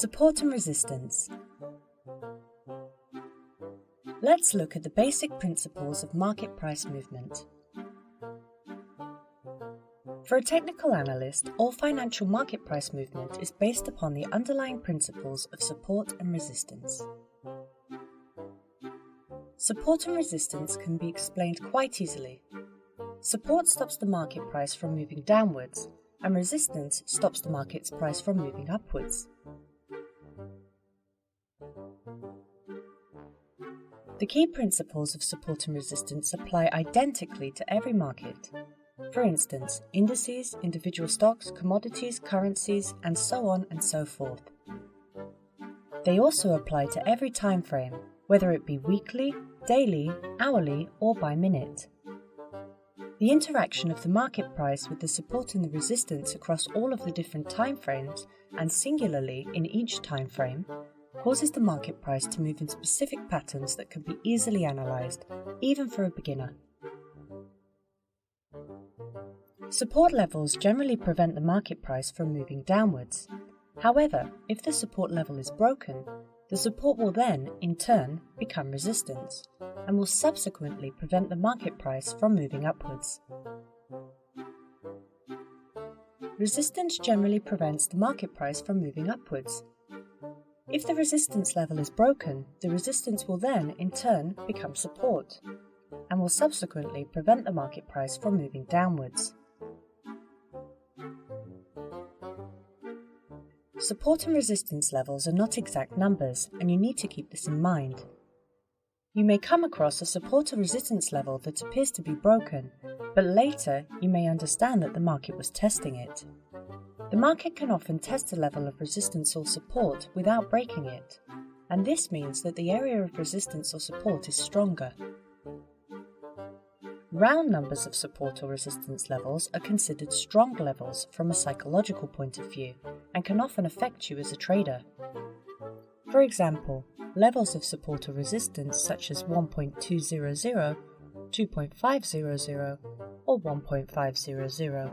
Support and resistance. Let's look at the basic principles of market price movement. For a technical analyst, all financial market price movement is based upon the underlying principles of support and resistance. Support and resistance can be explained quite easily. Support stops the market price from moving downwards, and resistance stops the market's price from moving upwards. The key principles of support and resistance apply identically to every market. For instance, indices, individual stocks, commodities, currencies, and so on and so forth. They also apply to every time frame, whether it be weekly, daily, hourly, or by minute. The interaction of the market price with the support and the resistance across all of the different time frames, and singularly in each time frame, causes the market price to move in specific patterns that can be easily analysed, even for a beginner. Support levels generally prevent the market price from moving downwards. However, if the support level is broken, the support will then, in turn, become resistance, and will subsequently prevent the market price from moving upwards. Resistance generally prevents the market price from moving upwards. If the resistance level is broken, the resistance will then, in turn, become support, and will subsequently prevent the market price from moving downwards. Support and resistance levels are not exact numbers, and you need to keep this in mind. You may come across a support or resistance level that appears to be broken, but later you may understand that the market was testing it. The market can often test a level of resistance or support without breaking it, and this means that the area of resistance or support is stronger. Round numbers of support or resistance levels are considered strong levels from a psychological point of view and can often affect you as a trader. For example, levels of support or resistance such as 1.200, 2.500, or 1.500